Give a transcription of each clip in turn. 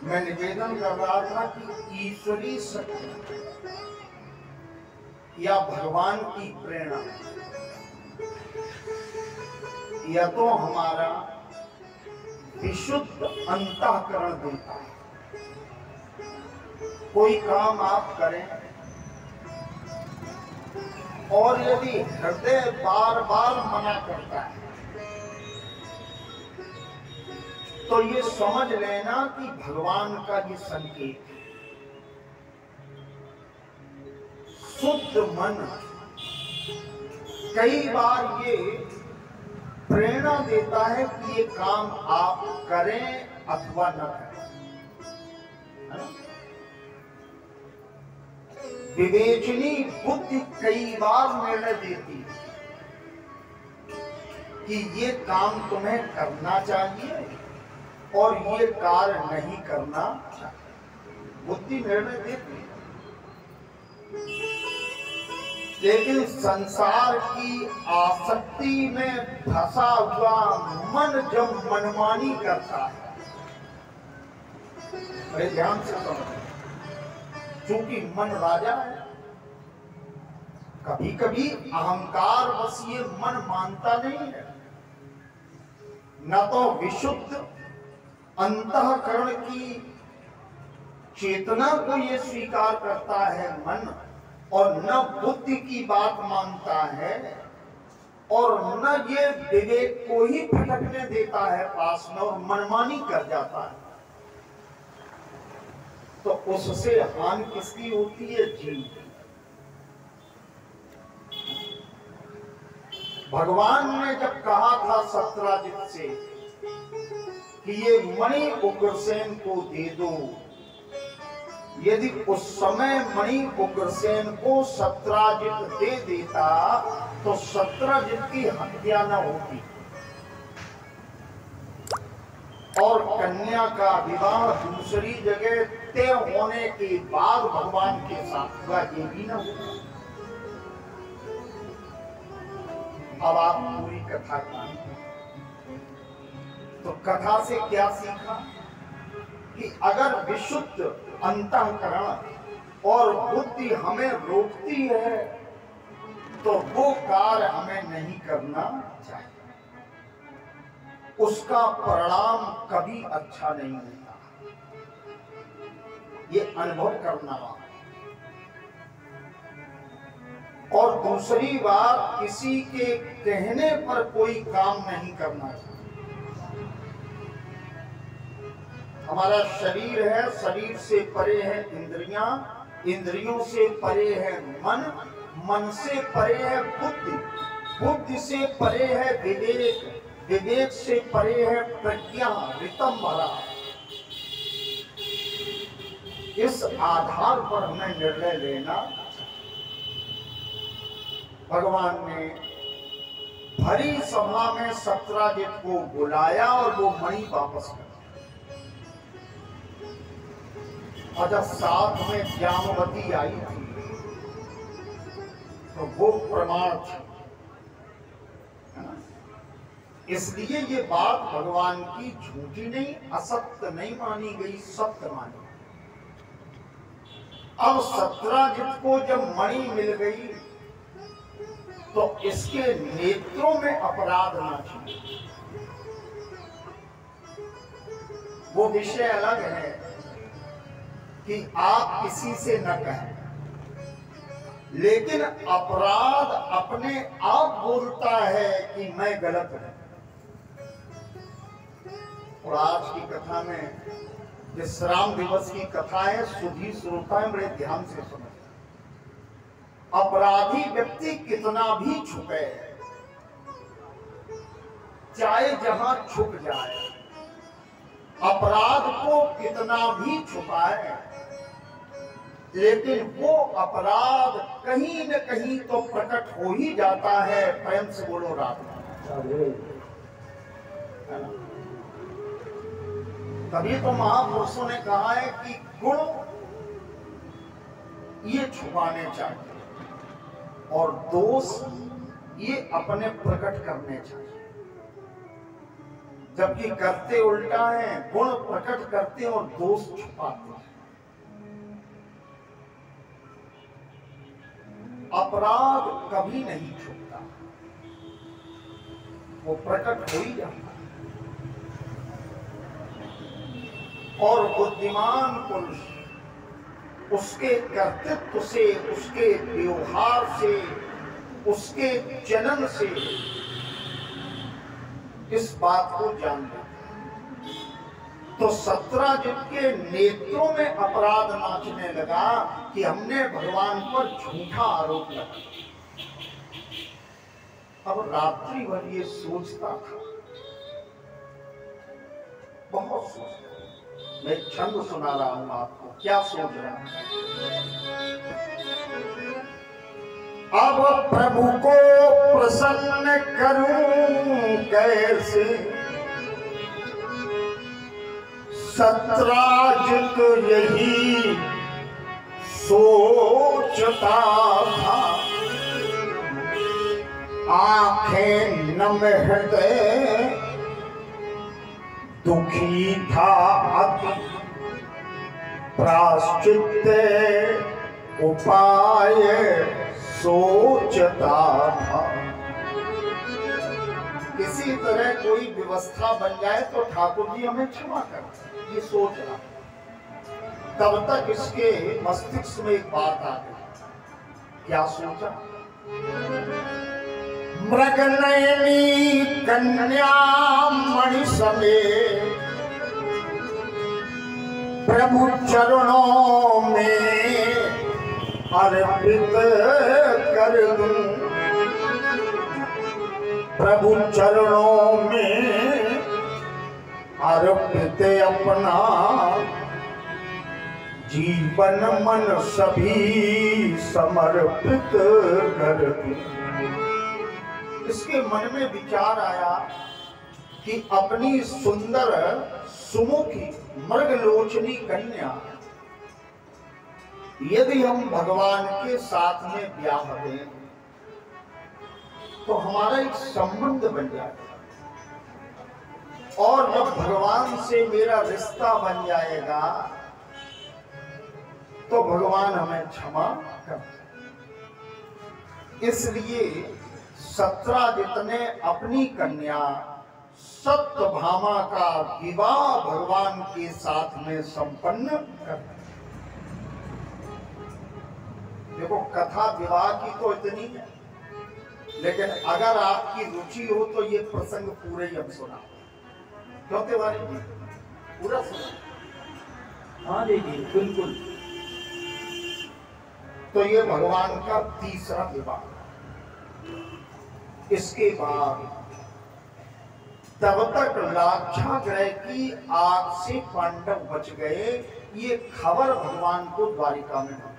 मैं निवेदन कर रहा था कि ईश्वरीय शक्ति या भगवान की प्रेरणा या तो हमारा विशुद्ध अंतःकरण देता है। कोई काम आप करें और यदि हृदय बार बार मना करता है तो ये समझ लेना कि भगवान का ये संकेत है। शुद्ध मन कई बार ये प्रेरणा देता है कि ये काम आप करें अथवा न करें। विवेचनी बुद्धि कई बार निर्णय देती है कि ये काम तुम्हें करना चाहिए और ये कार्य नहीं करना चाहिए। बुद्धि निर्णय देती है। लेकिन संसार की आसक्ति में फंसा हुआ मन जब मनमानी करता है, बड़े ध्यान से समझें, क्योंकि मन राजा है। कभी कभी अहंकार बस ये मन मानता नहीं है, न तो विशुद्ध अंतःकरण की चेतना को ये स्वीकार करता है मन, और न बुद्धि की बात मानता है, और न ये विवेक को ही भटकने देता है पास में, और मनमानी कर जाता है। तो उससे हानि किसकी होती है? जीव की। भगवान ने जब कहा था सत्राजित से कि ये मणि उग्रसेन को दे दो, यदि उस समय मणि उग्रसेन को सत्राजित दे देता तो सत्राजित की हत्या न होती और कन्या का विवाह दूसरी जगह तय होने के बाद भगवान के साथ हुआ, ये भी न होता। अब आप पूरी कथा की, तो कथा से क्या सीखा कि अगर विशुद्ध अंतःकरण और बुद्धि हमें रोकती है तो वो कार्य हमें नहीं करना चाहिए। उसका परिणाम कभी अच्छा नहीं होता, ये अनुभव करना है। और दूसरी बात, किसी के कहने पर कोई काम नहीं करना चाहिए। हमारा शरीर है, शरीर से परे है इंद्रियां, इंद्रियों से परे है मन, मन से परे है बुद्धि, बुद्धि से परे है विवेक, विवेक से परे है प्रज्ञा, ऋतंभरा। इस आधार पर हमें निर्णय लेना। भगवान ने भरी सभा में सत्राजित को बुलाया और वो मणि वापस कर, और जब साथ में जामवती आई थी तो वो प्रमाण था। इसलिए ये बात भगवान की झूठी नहीं, असत्य नहीं मानी गई, सत्य मानी। अब सत्राजित को जब मणि मिल गई तो इसके नेत्रों में अपराध ना चाहिए, वो विषय अलग है कि आप किसी से न कहें, लेकिन अपराध अपने आप बोलता है कि मैं गलत हूं। और आज की कथा में विश्राम दिवस की कथा है, सुधी श्रोता है, बड़े ध्यान से सुने। अपराधी व्यक्ति कितना भी छुपे, चाहे जहां छुप जाए, अपराध को कितना भी छुपाए, लेकिन वो अपराध कहीं न कहीं तो प्रकट हो ही जाता है। प्रेम से बोलो राधा। तभी तो महापुरुषों ने कहा है कि गुण ये छुपाने चाहिए और दोष ये अपने प्रकट करने चाहिए। जबकि करते उल्टा है, गुण प्रकट करते हैं और दोष छुपाते हैं। अपराध कभी नहीं छुपता, वो प्रकट हो ही जाता है। और बुद्धिमान पुरुष उसके कर्तृत्व से, उसके व्यवहार से, उसके चलन से इस बात को जान लेता है। तो सत्राजित के नेत्रों में अपराध नाचने लगा कि हमने भगवान पर झूठा आरोप लगाया। अब रात्रि भर ये सोचता था, बहुत सोचता। मैं छंद सुना रहा हूं आपको, क्या सोच रहा है। अब प्रभु को प्रसन्न करूं कैसे, सत्राजित यही सोचता था। आंखें नम हृदय दुखी था अति, प्रायश्चित उपाय सोचता था। किसी तरह कोई व्यवस्था बन जाए तो ठाकुर जी हमें क्षमा कर, ये सोच रहा। तब तक इसके मस्तिष्क में एक बात आ गई। क्या सोचा। मृगनयनी कन्या मणि समेत प्रभु चरणों में अर्पित कर दूं, प्रभु चरणों में अर्पित अपना जीवन मन सभी समर्पित कर दूं। इसके मन में विचार आया कि अपनी सुंदर सुमुखी मृगलोचनी कन्या यदि हम भगवान के साथ में ब्याह दें तो हमारा एक संबंध बन जाएगा, और जब भगवान से मेरा रिश्ता बन जाएगा तो भगवान हमें क्षमा कर। इसलिए सत्राजित ने अपनी कन्या सत्यभामा का विवाह भगवान के साथ में संपन्न कर। देखो कथा विवाह की तो इतनी है, लेकिन अगर आपकी रुचि हो तो ये प्रसंग पूरे ही हम सुना। क्यों तिवारी जी पूरा सुना? हाँ देखिए बिल्कुल। तो ये भगवान का तीसरा विवाह। इसके बाद तब तक लाक्षागृह की आग से पांडव बच गए, ये खबर भगवान को द्वारिका में मिली।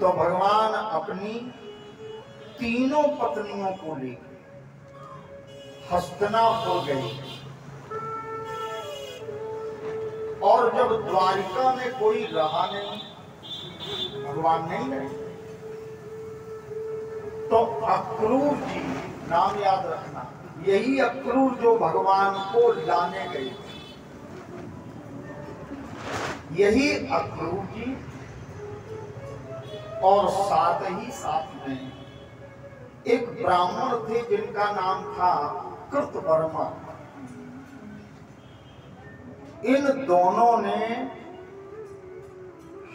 तो भगवान अपनी तीनों पत्नियों को लेकर हस्तिनापुर गए, और जब द्वारिका में कोई रहा नहीं, भगवान नहीं रहे, तो अक्रूर जी, नाम याद रखना, यही अक्रूर जो भगवान को लाने गए थे, यही अक्रूर जी और साथ ही साथ में एक ब्राह्मण थे जिनका नाम था कृतवर्मा। इन दोनों ने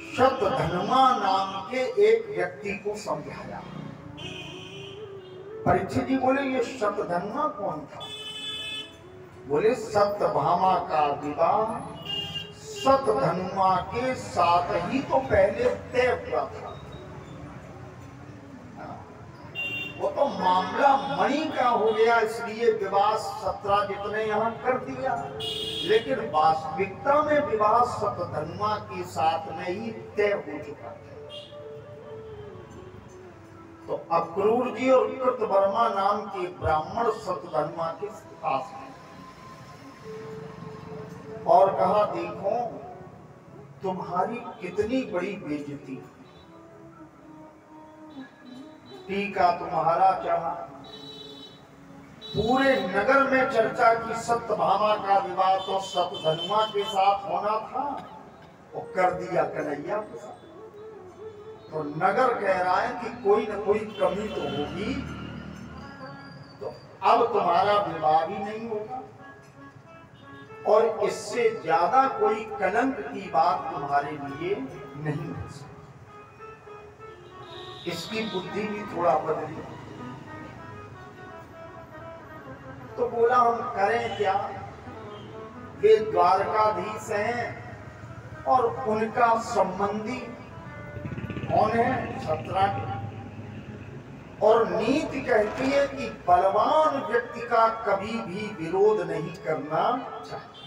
शतधन्वा नाम के एक व्यक्ति को समझाया। परीक्षित जी बोले ये शतधन्वा कौन था? बोले सत्यभामा का विवाह शतधन्वा के साथ ही तो पहले तय हुआ था। वो तो मामला मणि का हो गया, इसलिए विवाह सत्राजित ने यहाँ कर दिया, लेकिन वास्तविकता में विवाह शतधन्वा के साथ में ही तय हो चुका था। तो अक्रूर जी और कृतवर्मा नाम के ब्राह्मण शतधन्वा के पास में, और कहा देखो तुम्हारी कितनी बड़ी बेइज्जती, टीका तुम्हारा चढ़ा, पूरे नगर में चर्चा की सत्यभामा का विवाह तो सतधनुमा के साथ होना था, और कर दिया कन्हैया के साथ। तो नगर कह रहा है कि कोई न कोई कमी तो होगी, तो अब तुम्हारा विवाह भी नहीं होगा, और इससे ज्यादा कोई कलंक की बात तुम्हारे लिए नहीं हो सकती। इसकी बुद्धि भी थोड़ा बदली। तो बोला हम करें क्या, वे द्वारकाधीश हैं और उनका संबंधी कौन है, शतरंज, और नीति कहती है कि बलवान व्यक्ति का कभी भी विरोध नहीं करना चाहिए।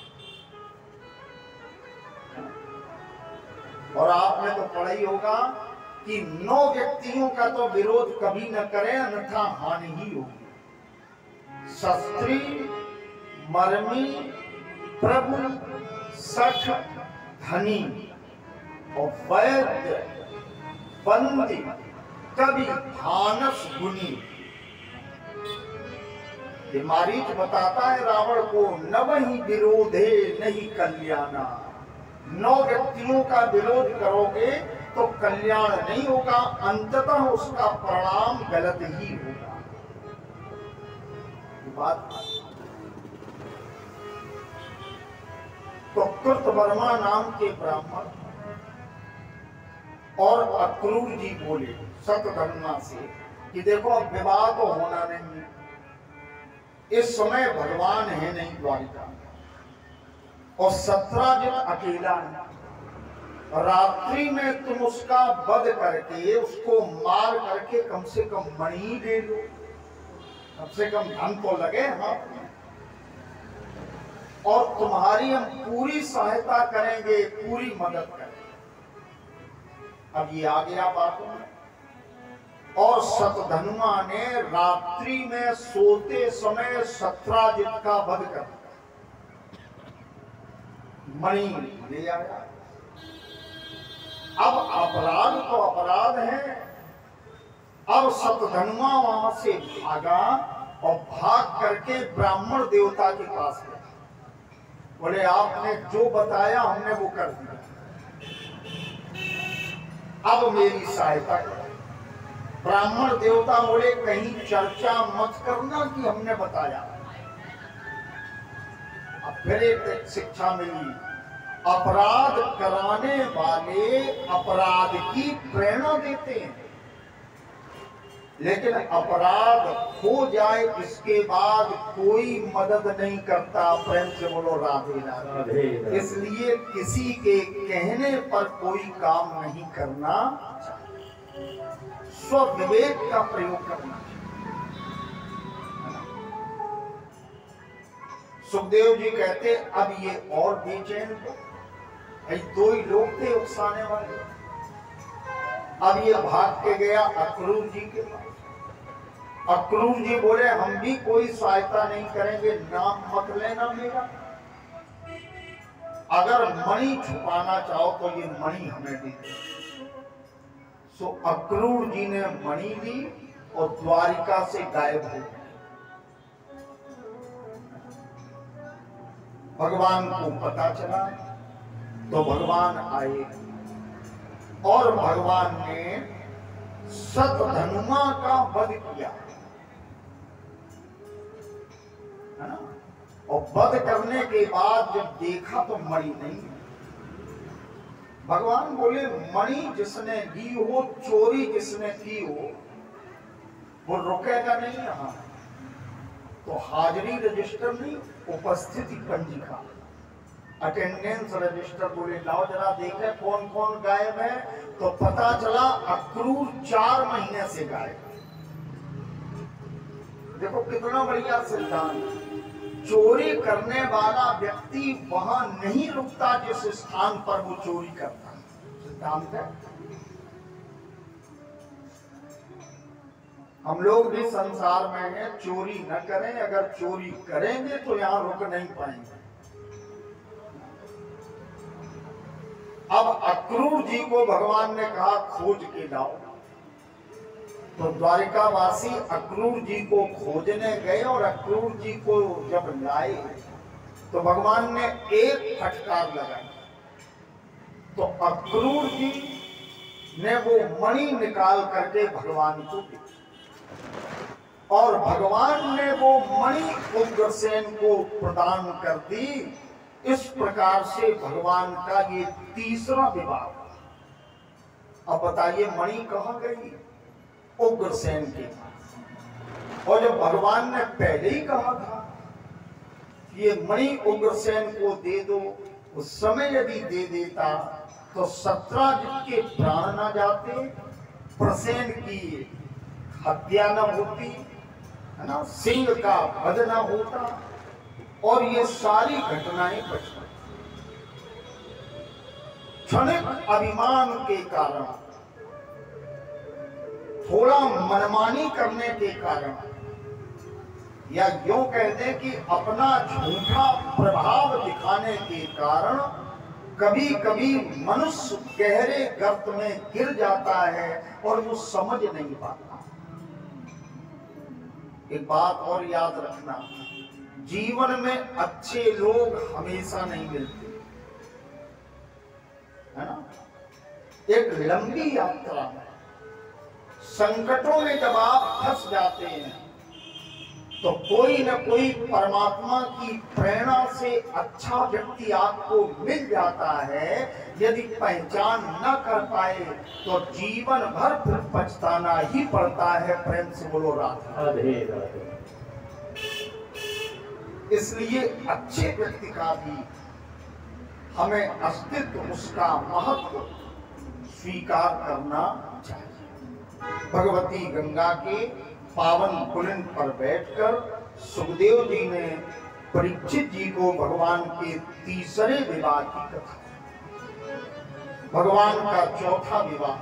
और आपने तो पढ़ा ही होगा कि 9 व्यक्तियों का तो विरोध कभी न करें, अन्यथा हानि ही होगी। शस्त्री, मर्मी, प्रभु, सठ, धनी और वैद्य, बंदी, कवि, भानस, गुणी। ये मारीच बताता है रावण को, न वही विरोधे नहीं कल्याणा। 9 व्यक्तियों का विरोध करोगे तो कल्याण नहीं होगा, अंततः उसका परिणाम गलत ही होगा। बात तो कृतवर्मा नाम के ब्राह्मण और अक्रूर जी बोले सतधनुमा से कि देखो अब विवाह तो होना नहीं, इस समय भगवान है नहीं द्वारिका में, और सत्राजित अकेला है, रात्रि में तुम उसका वध करके उसको मार करके कम से कम मणि दे लो, कम से कम धन तो लगे हाथ में, और तुम्हारी हम पूरी सहायता करेंगे, पूरी मदद करेंगे। अब ये आ गया बातों में। और सतधनुमा ने रात्रि में सोते समय सत्राजित का वध कर मणि ले आया। अब अपराध तो अपराध है। अब सतधनुमा वहां से भागा और भाग करके ब्राह्मण देवता के पास गया। बोले आपने जो बताया हमने वो कर दिया, अब मेरी सहायता करो। ब्राह्मण देवता बोले कहीं चर्चा मत करना कि हमने बताया। अब फिर एक शिक्षा मिली, अपराध कराने वाले अपराध की प्रेरणा देते हैं, लेकिन अपराध हो जाए इसके बाद कोई मदद नहीं करता। प्रेम से बोलो राधे राधे। इसलिए किसी के कहने पर कोई काम नहीं करना चाहिए, स्वविवेक का प्रयोग करना चाहिए। सुखदेव जी कहते अब ये और बेचैन थे, 2 ही लोग थे उकसाने वाले। अब ये भाग के गया अक्रूर जी के पास। अक्रूर जी बोले हम भी कोई सहायता नहीं करेंगे, नाम मत लेना मेरा। अगर मणि छुपाना चाहो तो ये मणि हमें दे दो। सो अक्रूर जी ने मणि दी और द्वारिका से गायब हो गए। भगवान को पता चला तो भगवान आए और भगवान ने सतधनुमा का वध किया, है ना। और वध करने के बाद जब देखा तो मणि नहीं। भगवान बोले मणि जिसने ली हो, चोरी जिसने की हो, वो रुकेगा नहीं यहाँ। तो हाजिरी रजिस्टर नहीं, उपस्थिति पंजिका, अटेंडेंस रजिस्टर बोले लाओ जरा देखें कौन कौन गायब है। तो पता चला अक्रूर 4 महीने से गायब। देखो कितना बढ़िया सिद्धांत। चोरी करने वाला व्यक्ति वहां नहीं रुकता जिस स्थान पर वो चोरी करता है। सिद्धांत है। हम लोग भी संसार में हैं, चोरी न करें। अगर चोरी करेंगे तो यहां रुक नहीं पाएंगे। अब अक्रूर जी को भगवान ने कहा खोज के लाओ। तो द्वारिकावासी अक्रूर जी को खोजने गए और अक्रूर जी को जब लाए तो भगवान ने एक फटकार लगाई तो अक्रूर जी ने वो मणि निकाल करके भगवान को दी और भगवान ने वो मणि उग्रसेन को प्रदान कर दी। इस प्रकार से भगवान का ये तीसरा विवाह। अब बताइए मणि कहाँ गई? उग्रसेन के पास। और जब भगवान ने पहले ही कहा था ये मणि उग्रसेन को दे दो, उस समय यदि दे देता तो सत्राजित के प्राण न जाते, प्रसेन की हत्या न होती, है ना, सिंह का वध न होता और ये सारी घटनाएं बचती। क्षणिक अभिमान के कारण, थोड़ा मनमानी करने के कारण, या यूं कह दें कि अपना झूठा प्रभाव दिखाने के कारण कभी कभी मनुष्य गहरे गर्त में गिर जाता है और वो समझ नहीं पाता। एक बात और याद रखना, जीवन में अच्छे लोग हमेशा नहीं मिलते, है ना। एक लंबी यात्रा है, संकटों में जब आप फंस जाते हैं तो कोई न कोई परमात्मा की प्रेरणा से अच्छा व्यक्ति आपको मिल जाता है। यदि पहचान न कर पाए तो जीवन भर फिर पछताना ही पड़ता है। प्रेम से बोलो राधे। इसलिए अच्छे व्यक्ति का भी हमें अस्तित्व, उसका महत्व स्वीकार करना चाहिए। भगवती गंगा के पावन पुलिन पर बैठकर सुखदेव जी ने परीक्षित जी को भगवान के तीसरे विवाह की कथा, भगवान का चौथा विवाह